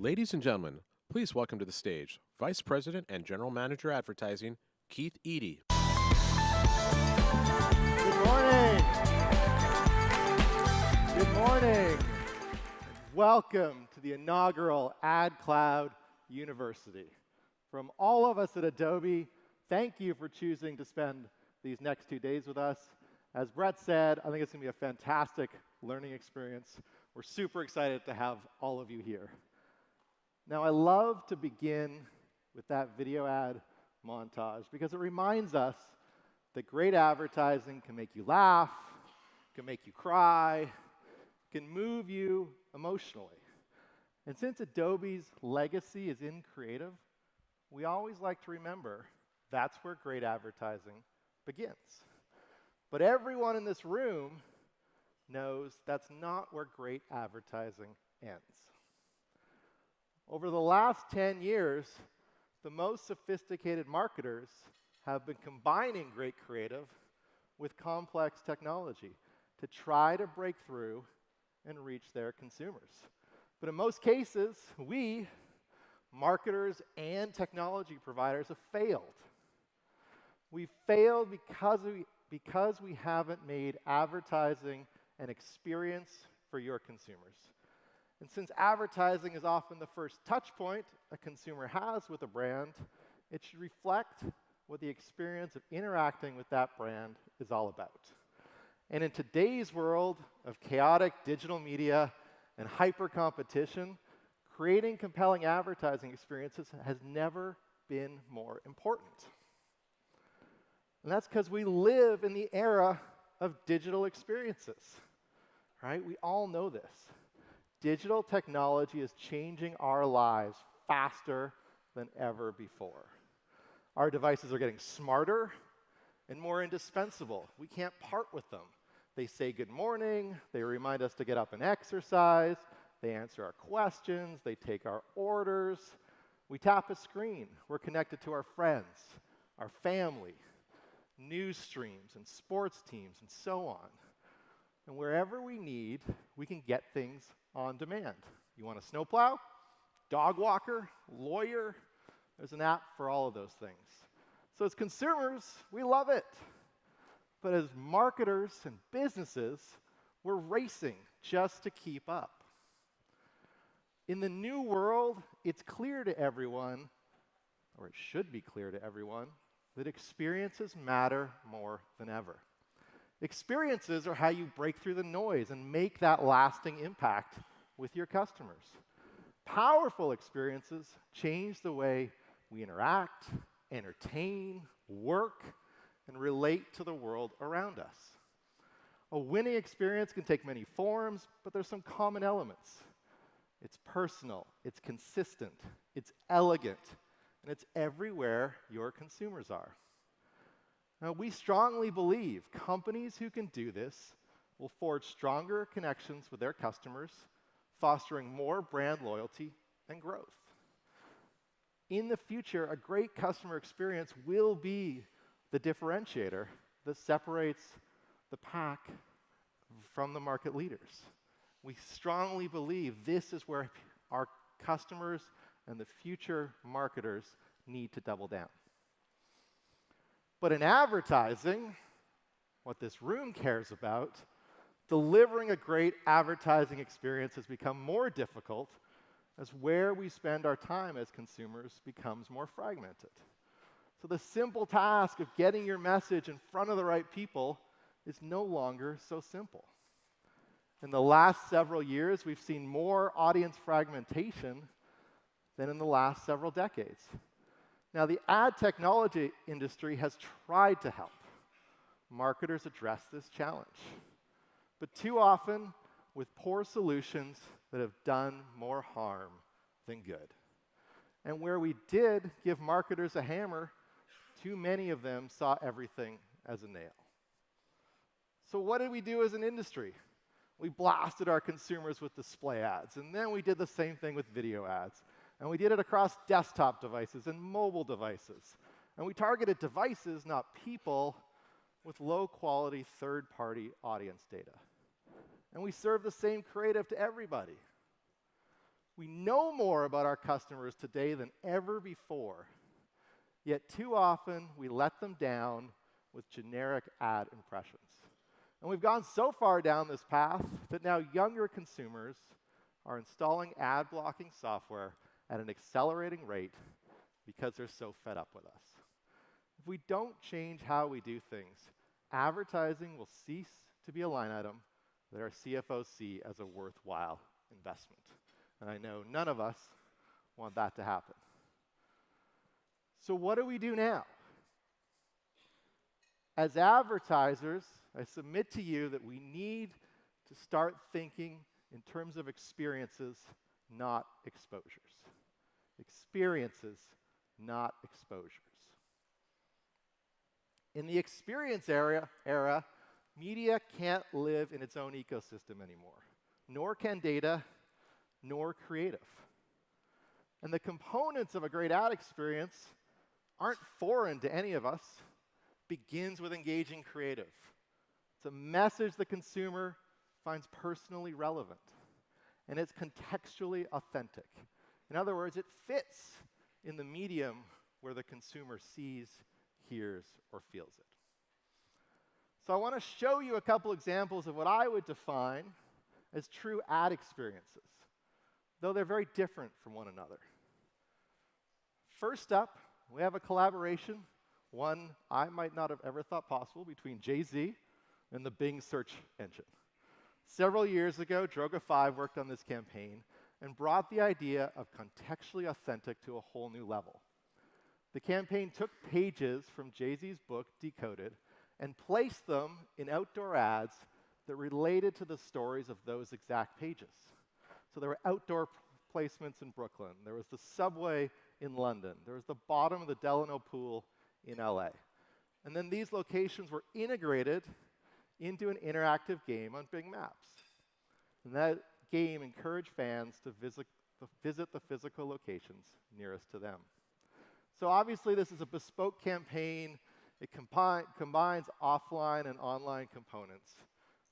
Ladies and gentlemen, please welcome to the stage Vice President and General Manager Advertising, Keith Eady. Good morning. Good morning. Welcome to the inaugural Ad Cloud University. From all of us at Adobe, thank you for choosing to spend these next 2 days with us. As Brett said, I think it's going to be a fantastic learning experience. We're super excited to have all of you here. Now, I love to begin with that video ad montage because it reminds us that great advertising can make you laugh, can make you cry, can move you emotionally. And since Adobe's legacy is in creative, we always like to remember that's where great advertising begins. But everyone in this room knows that's not where great advertising ends. Over the last 10 years, the most sophisticated marketers have been combining great creative with complex technology to try to break through and reach their consumers. But in most cases, we, marketers and technology providers, have failed. We've failed because we haven't made advertising an experience for your consumers. And since advertising is often the first touch point a consumer has with a brand, it should reflect what the experience of interacting with that brand is all about. And in today's world of chaotic digital media and hyper competition, creating compelling advertising experiences has never been more important. And that's because we live in the era of digital experiences, right? We all know this. Digital technology is changing our lives faster than ever before. Our devices are getting smarter and more indispensable. We can't part with them. They say good morning, they remind us to get up and exercise, they answer our questions, they take our orders. We tap a screen, we're connected to our friends, our family, news streams and sports teams and so on. And wherever we need, we can get things on demand. You want a snowplow, dog walker, lawyer? There's an app for all of those things. So as consumers, we love it. But as marketers and businesses, we're racing just to keep up. In the new world, it's clear to everyone, or it should be clear to everyone, that experiences matter more than ever. Experiences are how you break through the noise and make that lasting impact with your customers. Powerful experiences change the way we interact, entertain, work, and relate to the world around us. A winning experience can take many forms, but there's some common elements. It's personal, it's consistent, it's elegant, and it's everywhere your consumers are. Now, we strongly believe companies who can do this will forge stronger connections with their customers, fostering more brand loyalty and growth. In the future, a great customer experience will be the differentiator that separates the pack from the market leaders. We strongly believe this is where our customers and the future marketers need to double down. But in advertising, what this room cares about, delivering a great advertising experience has become more difficult as where we spend our time as consumers becomes more fragmented. So the simple task of getting your message in front of the right people is no longer so simple. In the last several years, we've seen more audience fragmentation than in the last several decades. Now, the ad technology industry has tried to help marketers address this challenge, but too often with poor solutions that have done more harm than good. And where we did give marketers a hammer, too many of them saw everything as a nail. So what did we do as an industry? We blasted our consumers with display ads, and then we did the same thing with video ads. And we did it across desktop devices and mobile devices. And we targeted devices, not people, with low-quality third-party audience data. And we served the same creative to everybody. We know more about our customers today than ever before, yet too often we let them down with generic ad impressions. And we've gone so far down this path that now younger consumers are installing ad blocking software at an accelerating rate because they're so fed up with us. If we don't change how we do things, advertising will cease to be a line item that our CFOs see as a worthwhile investment. And I know none of us want that to happen. So what do we do now? As advertisers, I submit to you that we need to start thinking in terms of experiences, not exposures. Experiences, not exposures. In the experience era, media can't live in its own ecosystem anymore, nor can data, nor creative. And the components of a great ad experience aren't foreign to any of us. Begins with engaging creative. It's a message the consumer finds personally relevant, and it's contextually authentic. In other words, it fits in the medium where the consumer sees, hears, or feels it. So I want to show you a couple examples of what I would define as true ad experiences, though they're very different from one another. First up, we have a collaboration, one I might not have ever thought possible, between Jay-Z and the Bing search engine. Several years ago, Droga 5 worked on this campaign and brought the idea of contextually authentic to a whole new level. The campaign took pages from Jay-Z's book, Decoded, and placed them in outdoor ads that related to the stories of those exact pages. So there were outdoor placements in Brooklyn. There was the subway in London. There was the bottom of the Delano Pool in LA. And then these locations were integrated into an interactive game on Bing Maps. And that game encouraged fans to visit the physical locations nearest to them. So obviously this is a bespoke campaign. It combines offline and online components.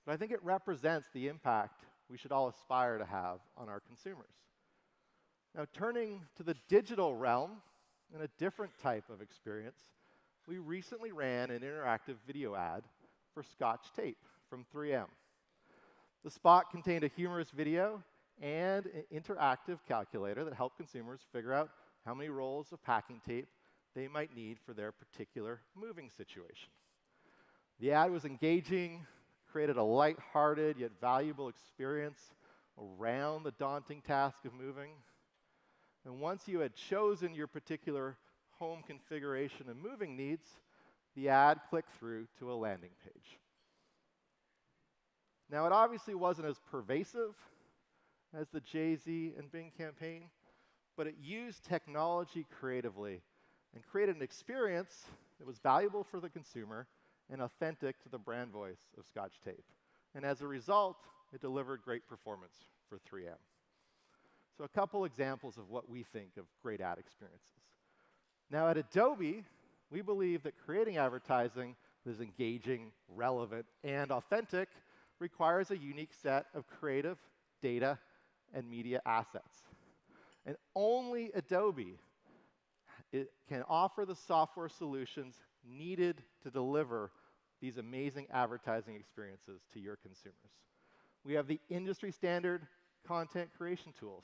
But I think it represents the impact we should all aspire to have on our consumers. Now, turning to the digital realm and a different type of experience, we recently ran an interactive video ad for Scotch tape from 3M. The spot contained a humorous video and an interactive calculator that helped consumers figure out how many rolls of packing tape they might need for their particular moving situation. The ad was engaging, created a lighthearted yet valuable experience around the daunting task of moving. And once you had chosen your particular home configuration and moving needs, the ad clicked through to a landing page. Now, it obviously wasn't as pervasive as the Jay-Z and Bing campaign, but it used technology creatively and created an experience that was valuable for the consumer and authentic to the brand voice of Scotch tape. And as a result, it delivered great performance for 3M. So a couple examples of what we think of great ad experiences. Now at Adobe, we believe that creating advertising that is engaging, relevant, and authentic requires a unique set of creative, data, and media assets. And only Adobe can offer the software solutions needed to deliver these amazing advertising experiences to your consumers. We have the industry standard content creation tools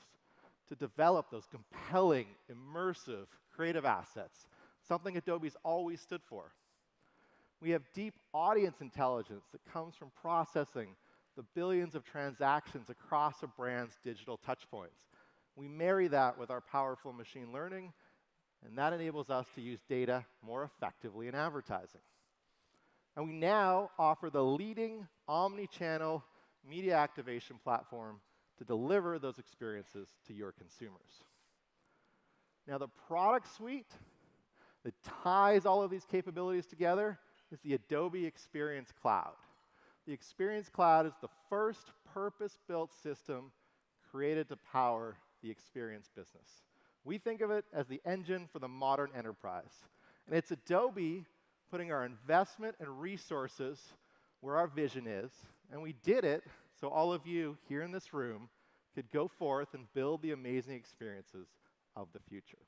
to develop those compelling, immersive, creative assets, something Adobe's always stood for. We have deep audience intelligence that comes from processing the billions of transactions across a brand's digital touchpoints. We marry that with our powerful machine learning, and that enables us to use data more effectively in advertising. And we now offer the leading omni-channel media activation platform to deliver those experiences to your consumers. Now, the product suite that ties all of these capabilities together is the Adobe Experience Cloud. The Experience Cloud is the first purpose-built system created to power the experience business. We think of it as the engine for the modern enterprise. And it's Adobe putting our investment and resources where our vision is, and we did it so all of you here in this room could go forth and build the amazing experiences of the future.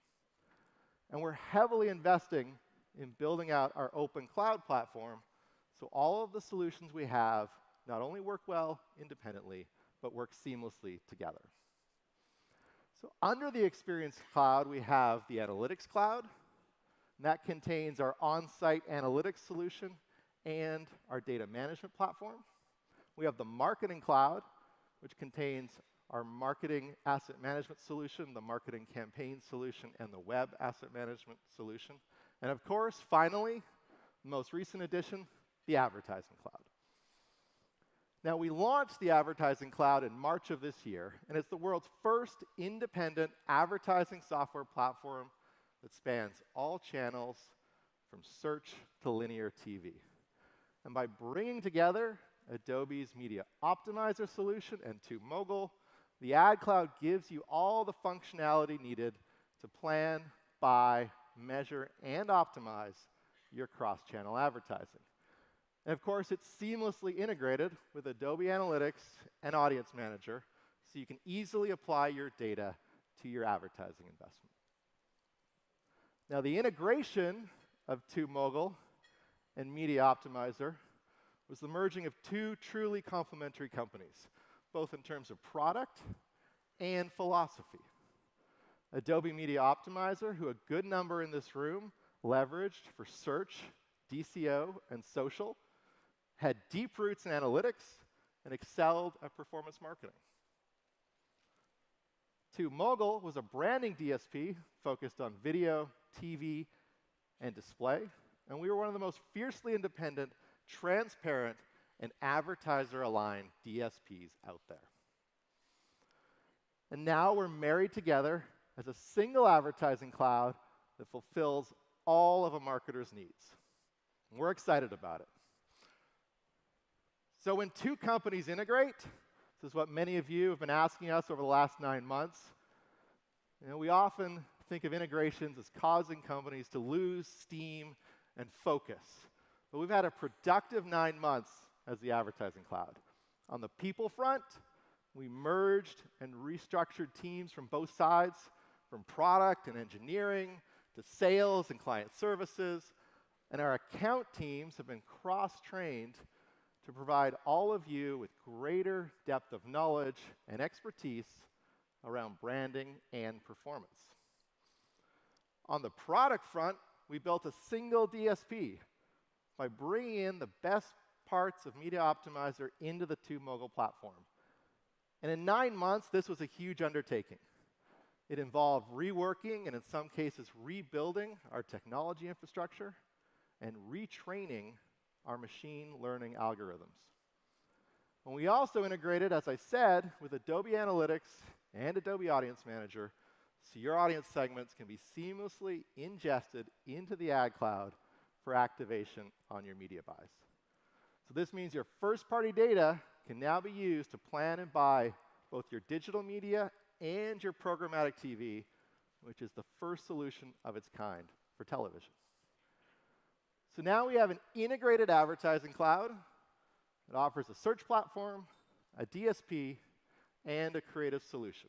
And we're heavily investing in building out our open cloud platform so all of the solutions we have not only work well independently, but work seamlessly together. So under the Experience Cloud, we have the Analytics Cloud. And that contains our on-site analytics solution and our data management platform. We have the Marketing Cloud, which contains our marketing asset management solution, the marketing campaign solution, and the web asset management solution. And of course, finally, the most recent addition, the Advertising Cloud. Now, we launched the Advertising Cloud in March of this year, and it's the world's first independent advertising software platform that spans all channels from search to linear TV. And by bringing together Adobe's Media Optimizer solution and TubeMogul, the Ad Cloud gives you all the functionality needed to plan, buy, measure, and optimize your cross-channel advertising. And of course, it's seamlessly integrated with Adobe Analytics and Audience Manager, so you can easily apply your data to your advertising investment. Now, the integration of TubeMogul and Media Optimizer was the merging of two truly complementary companies, both in terms of product and philosophy. Adobe Media Optimizer, who a good number in this room leveraged for search, DCO, and social, had deep roots in analytics and excelled at performance marketing. TubeMogul was a branding DSP focused on video, TV, and display, and we were one of the most fiercely independent, transparent, and advertiser-aligned DSPs out there. And now we're married together as a single advertising cloud that fulfills all of a marketer's needs. And we're excited about it. So when two companies integrate, this is what many of you have been asking us over the last 9 months, we often think of integrations as causing companies to lose steam and focus. But we've had a productive 9 months as the Advertising Cloud. On the people front, we merged and restructured teams from both sides, from product and engineering to sales and client services, and our account teams have been cross-trained to provide all of you with greater depth of knowledge and expertise around branding and performance. On the product front, we built a single DSP by bringing in the best parts of Media Optimizer into the TubeMogul platform. And in 9 months, this was a huge undertaking. It involved reworking and in some cases rebuilding our technology infrastructure and retraining our machine learning algorithms. And we also integrated, as I said, with Adobe Analytics and Adobe Audience Manager, so your audience segments can be seamlessly ingested into the Ad Cloud for activation on your media buys. So this means your first-party data can now be used to plan and buy both your digital media and your programmatic TV, which is the first solution of its kind for television. So now we have an integrated advertising cloud that offers a search platform, a DSP, and a creative solution.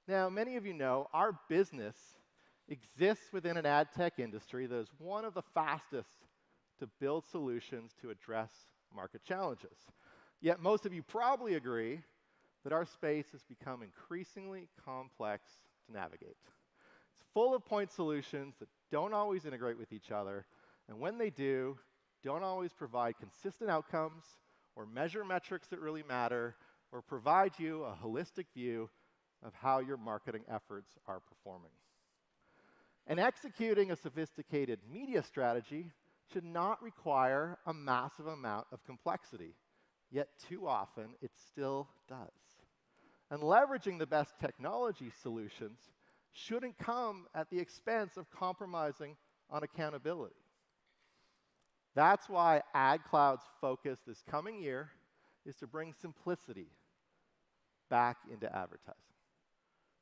Now, many of you know our business exists within an ad tech industry that is one of the fastest to build solutions to address market challenges. Yet most of you probably agree that our space has become increasingly complex to navigate. It's full of point solutions that don't always integrate with each other, and when they do, don't always provide consistent outcomes or measure metrics that really matter or provide you a holistic view of how your marketing efforts are performing. And executing a sophisticated media strategy should not require a massive amount of complexity, yet too often it still does. And leveraging the best technology solutions shouldn't come at the expense of compromising on accountability. That's why Ad Cloud's focus this coming year is to bring simplicity back into advertising.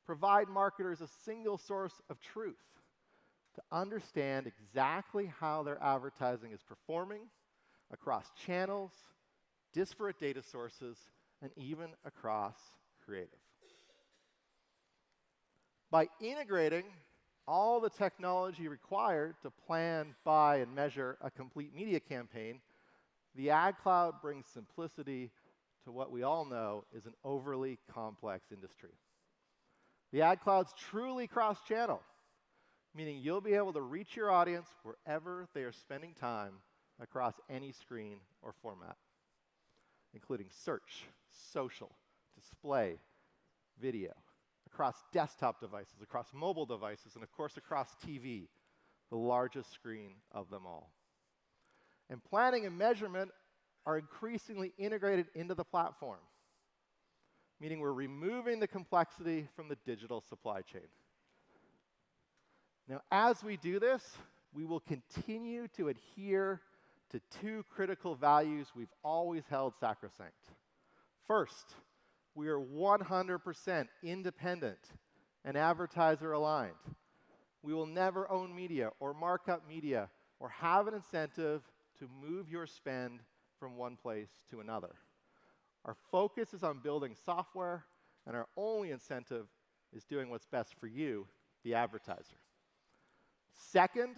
Provide marketers a single source of truth to understand exactly how their advertising is performing across channels, disparate data sources, and even across creative. By integrating all the technology required to plan, buy, and measure a complete media campaign, the ad cloud brings simplicity to what we all know is an overly complex industry. The ad cloud's truly cross-channel, meaning you'll be able to reach your audience wherever they are spending time across any screen or format, including search, social, display, video, across desktop devices, across mobile devices, and of course across TV, the largest screen of them all. And planning and measurement are increasingly integrated into the platform, meaning we're removing the complexity from the digital supply chain. Now, as we do this, we will continue to adhere to two critical values we've always held sacrosanct. First, we are 100% independent and advertiser aligned. We will never own media or mark up media or have an incentive to move your spend from one place to another. Our focus is on building software, and our only incentive is doing what's best for you, the advertiser. Second,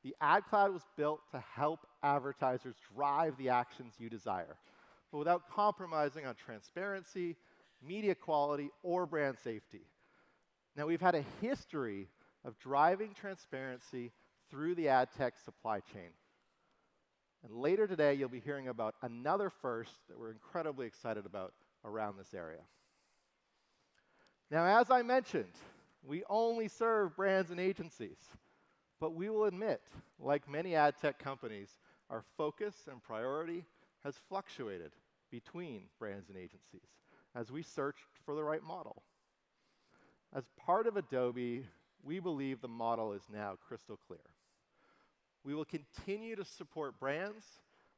the ad cloud was built to help advertisers drive the actions you desire, but without compromising on transparency, media quality, or brand safety. Now, we've had a history of driving transparency through the ad tech supply chain. And later today, you'll be hearing about another first that we're incredibly excited about around this area. Now, as I mentioned, we only serve brands and agencies, but we will admit, like many ad tech companies, our focus and priority has fluctuated between brands and agencies as we searched for the right model. As part of Adobe, we believe the model is now crystal clear. We will continue to support brands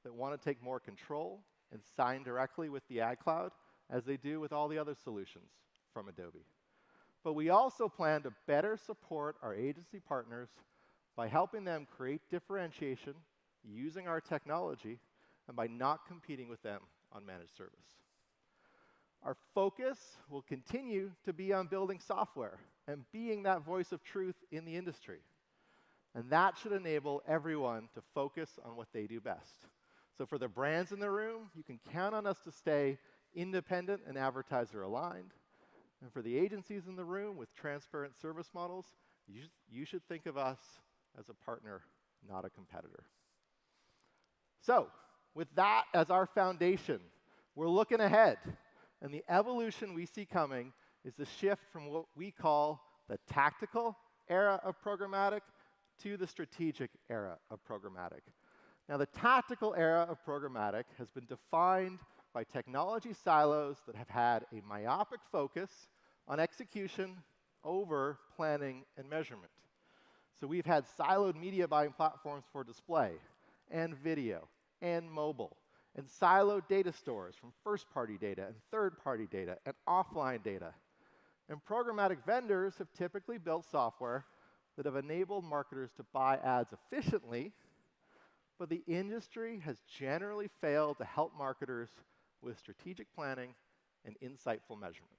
that want to take more control and sign directly with the ad cloud, as they do with all the other solutions from Adobe. But we also plan to better support our agency partners by helping them create differentiation using our technology and by not competing with them on managed service. Our focus will continue to be on building software and being that voice of truth in the industry. And that should enable everyone to focus on what they do best. So for the brands in the room, you can count on us to stay independent and advertiser aligned. And for the agencies in the room with transparent service models, you should think of us as a partner, not a competitor. So with that as our foundation, we're looking ahead. And the evolution we see coming is the shift from what we call the tactical era of programmatic to the strategic era of programmatic. Now, the tactical era of programmatic has been defined by technology silos that have had a myopic focus on execution over planning and measurement. So we've had siloed media buying platforms for display and video and mobile, and siloed data stores from first-party data and third-party data and offline data. And programmatic vendors have typically built software that have enabled marketers to buy ads efficiently, but the industry has generally failed to help marketers with strategic planning and insightful measurement.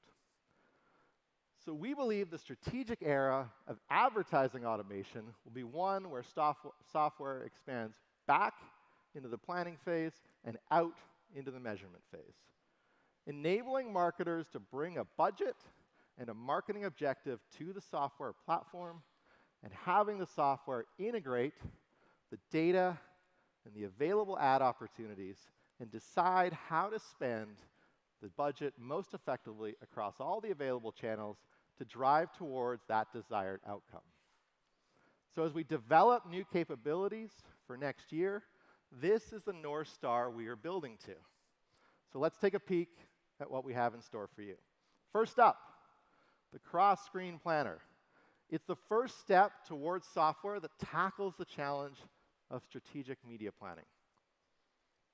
So we believe the strategic era of advertising automation will be one where software expands back into the planning phase and out into the measurement phase, enabling marketers to bring a budget and a marketing objective to the software platform, and having the software integrate the data and the available ad opportunities and decide how to spend the budget most effectively across all the available channels to drive towards that desired outcome. So as we develop new capabilities for next year, this is the North Star we are building to. So let's take a peek at what we have in store for you. First up, the cross-screen planner. It's the first step towards software that tackles the challenge of strategic media planning.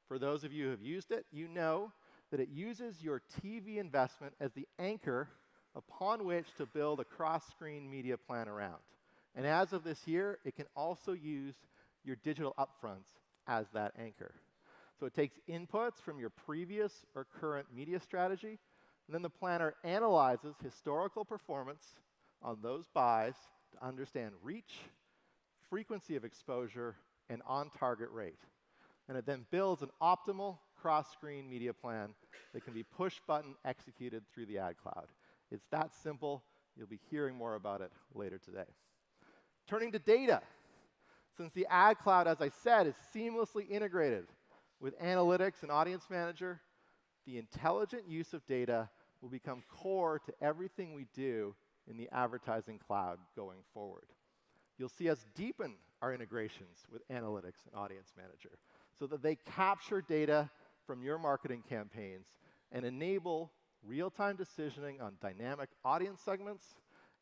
For those of you who have used it, you know that it uses your TV investment as the anchor upon which to build a cross-screen media plan around. And as of this year, it can also use your digital upfronts as that anchor. So it takes inputs from your previous or current media strategy, And then the planner analyzes historical performance on those buys to understand reach, frequency of exposure, and on-target rate. And it then builds an optimal cross-screen media plan that can be push-button executed through the ad cloud. It's that simple. You'll be hearing more about it later today. Turning to data. Since the ad cloud, as I said, is seamlessly integrated with analytics and audience manager, the intelligent use of data will become core to everything we do in the advertising cloud going forward. You'll see us deepen our integrations with analytics and audience manager so that they capture data from your marketing campaigns and enable real-time decisioning on dynamic audience segments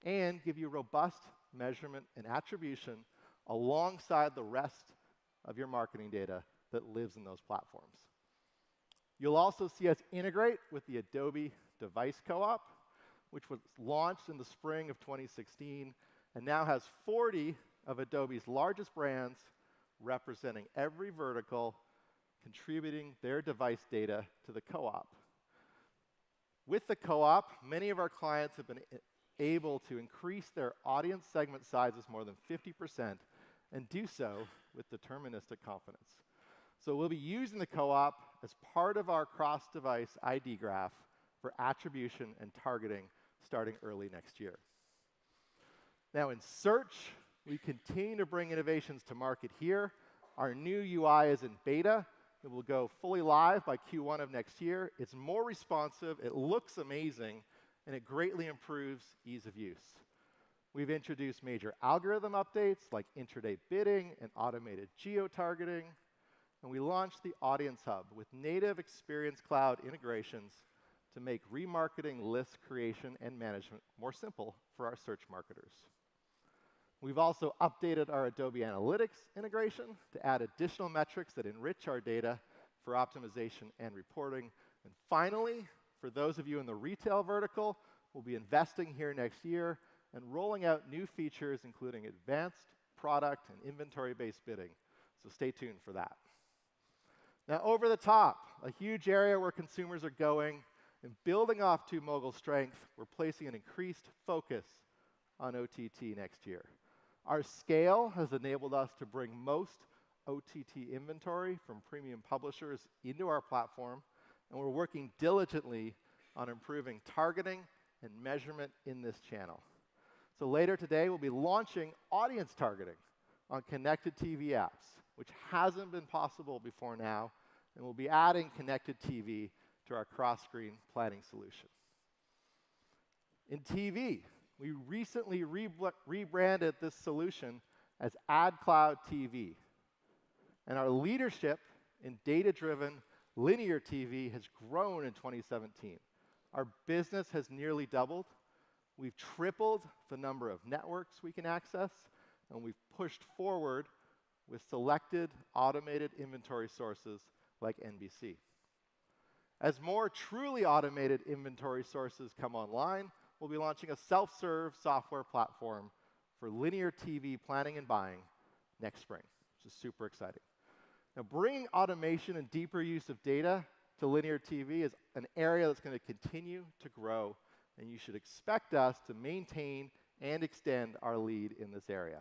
and give you robust measurement and attribution alongside the rest of your marketing data that lives in those platforms. You'll also see us integrate with the Adobe Device Co-op, which was launched in the spring of 2016 and now has 40 of Adobe's largest brands representing every vertical, contributing their device data to the co-op. With the co-op, many of our clients have been able to increase their audience segment sizes more than 50% and do so with deterministic confidence. So we'll be using the co-op as part of our cross-device ID graph for attribution and targeting starting early next year. Now in search, we continue to bring innovations to market here. Our new UI is in beta. It will go fully live by Q1 of next year. It's more responsive, it looks amazing, and it greatly improves ease of use. We've introduced major algorithm updates like intraday bidding and automated geo-targeting, and we launched the Audience Hub with native Experience Cloud integrations to make remarketing list creation and management more simple for our search marketers. We've also updated our Adobe Analytics integration to add additional metrics that enrich our data for optimization and reporting. And finally, for those of you in the retail vertical, we'll be investing here next year and rolling out new features, including advanced product and inventory-based bidding. So stay tuned for that. Now, over the top, a huge area where consumers are going, and building off TubeMogul's strength, we're placing an increased focus on OTT next year. Our scale has enabled us to bring most OTT inventory from premium publishers into our platform, and we're working diligently on improving targeting and measurement in this channel. So later today, we'll be launching audience targeting on connected TV apps, which hasn't been possible before now, and we'll be adding connected TV to our cross-screen planning solution. In TV, we recently rebranded this solution as AdCloud TV. And our leadership in data-driven linear TV has grown in 2017. Our business has nearly doubled. We've tripled the number of networks we can access, and we've pushed forward with selected automated inventory sources like NBC. As more truly automated inventory sources come online, we'll be launching a self-serve software platform for linear TV planning and buying next spring, which is super exciting. Now, bringing automation and deeper use of data to linear TV is an area that's going to continue to grow, and you should expect us to maintain and extend our lead in this area.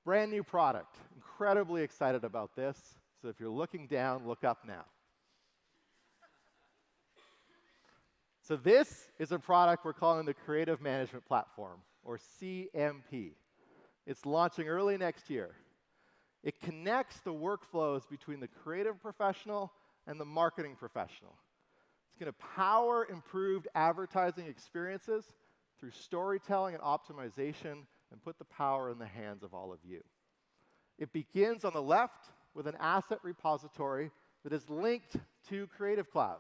Brand new product. Incredibly excited about this. So if you're looking down, look up now. So this is a product we're calling the Creative Management Platform, or CMP. It's launching early next year. It connects the workflows between the creative professional and the marketing professional. It's going to power improved advertising experiences through storytelling and optimization and put the power in the hands of all of you. It begins on the left with an asset repository that is linked to Creative Cloud,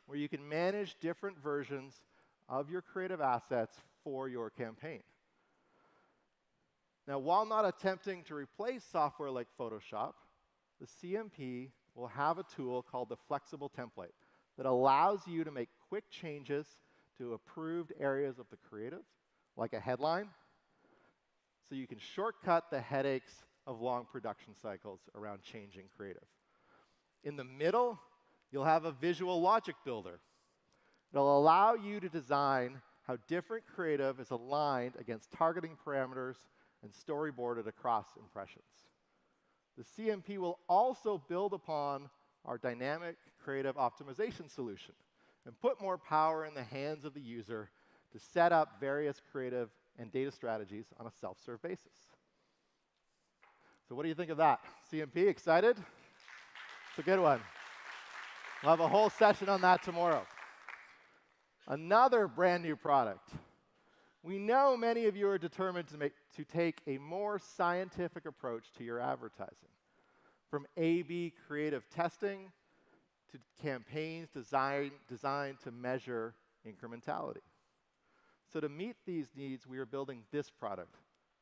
where you can manage different versions of your creative assets for your campaign. Now, while not attempting to replace software like Photoshop, the CMP will have a tool called the Flexible Template that allows you to make quick changes to approved areas of the creative, like a headline, so you can shortcut the headaches of long production cycles around changing creative. In the middle, You'll have a visual logic builder. It'll allow you to design how different creative is aligned against targeting parameters and storyboarded across impressions. The CMP will also build upon our dynamic creative optimization solution and put more power in the hands of the user to set up various creative and data strategies on a self-serve basis. So what do you think of that? CMP, excited? It's a good one. We'll have a whole session on that tomorrow. Another brand new product. We know many of you are determined to take a more scientific approach to your advertising, from A/B creative testing to campaigns designed to measure incrementality. So to meet these needs, we are building this product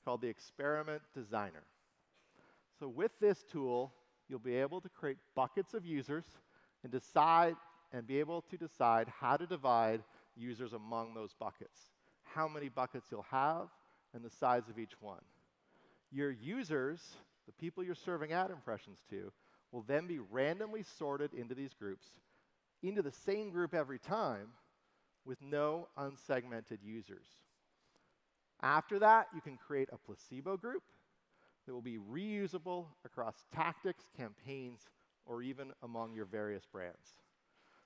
called the Experiment Designer. So with this tool, you'll be able to create buckets of users and be able to decide how to divide users among those buckets, how many buckets you'll have, and the size of each one. Your users, the people you're serving ad impressions to, will then be randomly sorted into these groups, into the same group every time, with no unsegmented users. After that, you can create a placebo group that will be reusable across tactics, campaigns, or even among your various brands.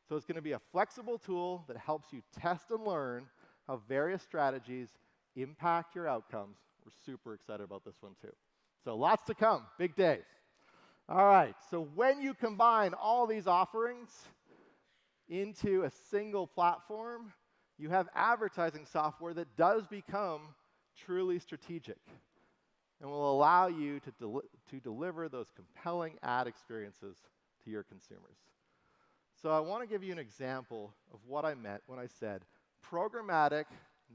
So it's going to be a flexible tool that helps you test and learn how various strategies impact your outcomes. We're super excited about this one too. So lots to come, big day. All right, so when you combine all these offerings into a single platform, you have advertising software that does become truly strategic and will allow you to deliver those compelling ad experiences to your consumers. So I want to give you an example of what I meant when I said programmatic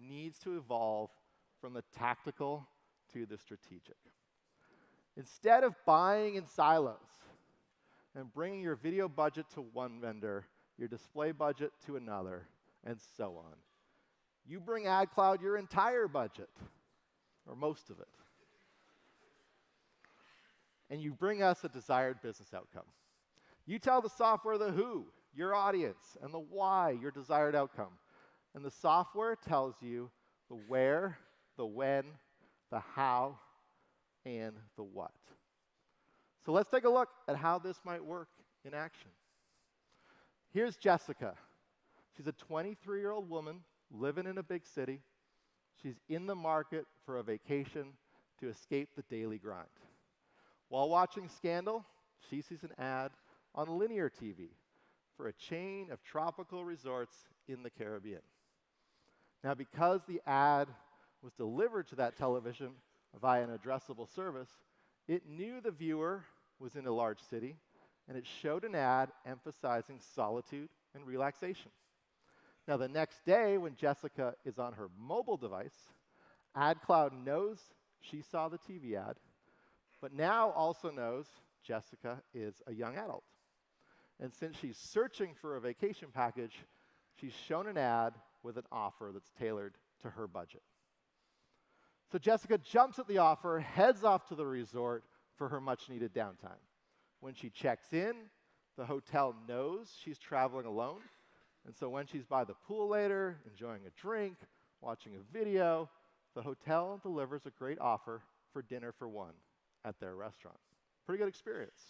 needs to evolve from the tactical to the strategic. Instead of buying in silos and bringing your video budget to one vendor, your display budget to another, and so on, you bring AdCloud your entire budget, or most of it. And you bring us a desired business outcome. You tell the software the who, your audience, and the why, your desired outcome. And the software tells you the where, the when, the how, and the what. So let's take a look at how this might work in action. Here's Jessica. She's a 23-year-old woman living in a big city. She's in the market for a vacation to escape the daily grind. While watching Scandal, she sees an ad on linear TV for a chain of tropical resorts in the Caribbean. Now, because the ad was delivered to that television via an addressable service, it knew the viewer was in a large city, and it showed an ad emphasizing solitude and relaxation. Now, the next day, when Jessica is on her mobile device, AdCloud knows she saw the TV ad, but now also knows Jessica is a young adult. And since she's searching for a vacation package, she's shown an ad with an offer that's tailored to her budget. So Jessica jumps at the offer, heads off to the resort for her much-needed downtime. When she checks in, the hotel knows she's traveling alone, and so when she's by the pool later, enjoying a drink, watching a video, the hotel delivers a great offer for dinner for one at their restaurant. Pretty good experience.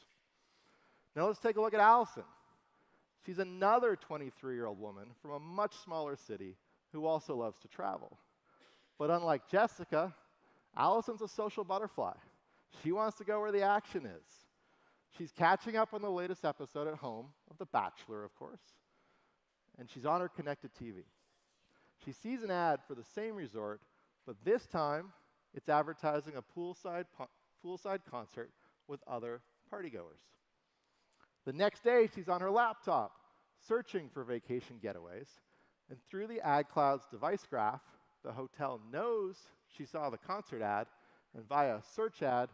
Now let's take a look at Allison. She's another 23-year-old woman from a much smaller city who also loves to travel. But unlike Jessica, Allison's a social butterfly. She wants to go where the action is. She's catching up on the latest episode at home of The Bachelor, of course, and she's on her connected TV. She sees an ad for the same resort, but this time it's advertising a poolside concert with other partygoers. The next day, she's on her laptop, searching for vacation getaways, and through the AdCloud's device graph, the hotel knows she saw the concert ad, and via a search ad,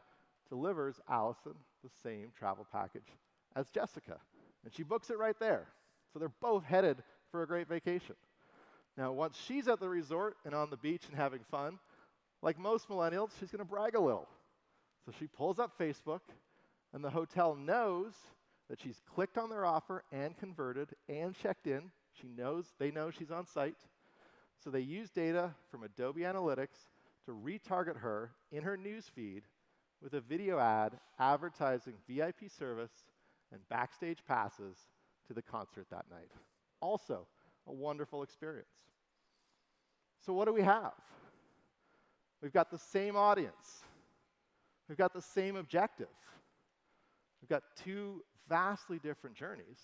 delivers Allison the same travel package as Jessica. And she books it right there. So they're both headed for a great vacation. Now, once she's at the resort and on the beach and having fun, like most millennials, she's going to brag a little. So she pulls up Facebook, and the hotel knows that she's clicked on their offer and converted and checked in. They know she's on site. So they use data from Adobe Analytics to retarget her in her news feed with a video ad advertising VIP service and backstage passes to the concert that night. Also, a wonderful experience. So what do we have? We've got the same audience. We've got the same objective. We've got two vastly different journeys.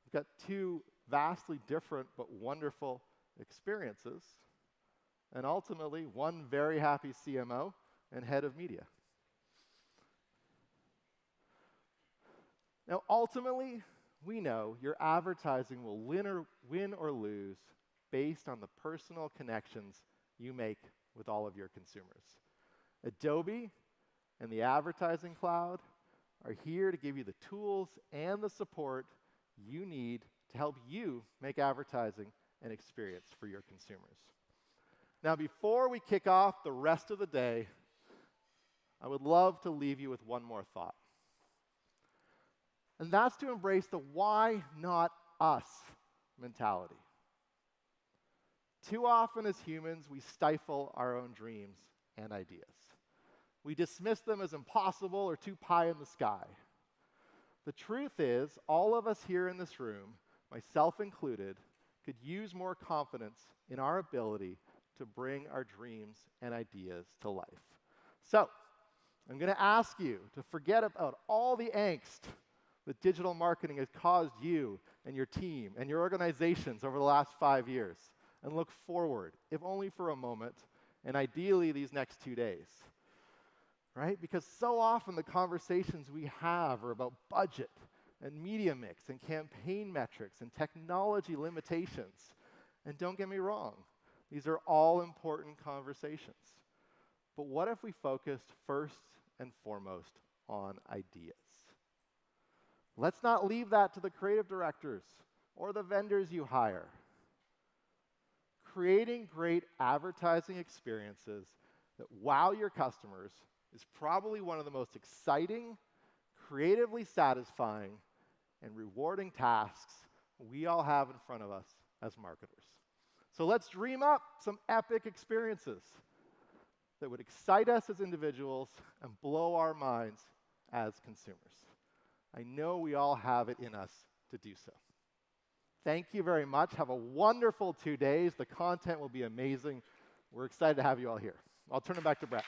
We've got two vastly different but wonderful experiences, and ultimately one very happy CMO and head of media. Now, ultimately, we know your advertising will win or lose based on the personal connections you make with all of your consumers. Adobe and the Advertising Cloud are here to give you the tools and the support you need to help you make advertising an experience for your consumers. Now, before we kick off the rest of the day, I would love to leave you with one more thought. And that's to embrace the why not us mentality. Too often as humans, we stifle our own dreams and ideas. We dismiss them as impossible or too pie in the sky. The truth is, all of us here in this room, myself included, could use more confidence in our ability to bring our dreams and ideas to life. So, I'm going to ask you to forget about all the angst that digital marketing has caused you and your team and your organizations over the last 5 years, and look forward, if only for a moment, and ideally these next 2 days. Right? Because so often the conversations we have are about budget and media mix and campaign metrics and technology limitations. And don't get me wrong, these are all important conversations. But what if we focused first and foremost on ideas? Let's not leave that to the creative directors or the vendors you hire. Creating great advertising experiences that wow your customers is probably one of the most exciting, creatively satisfying, and rewarding tasks we all have in front of us as marketers. So let's dream up some epic experiences that would excite us as individuals and blow our minds as consumers. I know we all have it in us to do so. Thank you very much. Have a wonderful 2 days. The content will be amazing. We're excited to have you all here. I'll turn it back to Brett.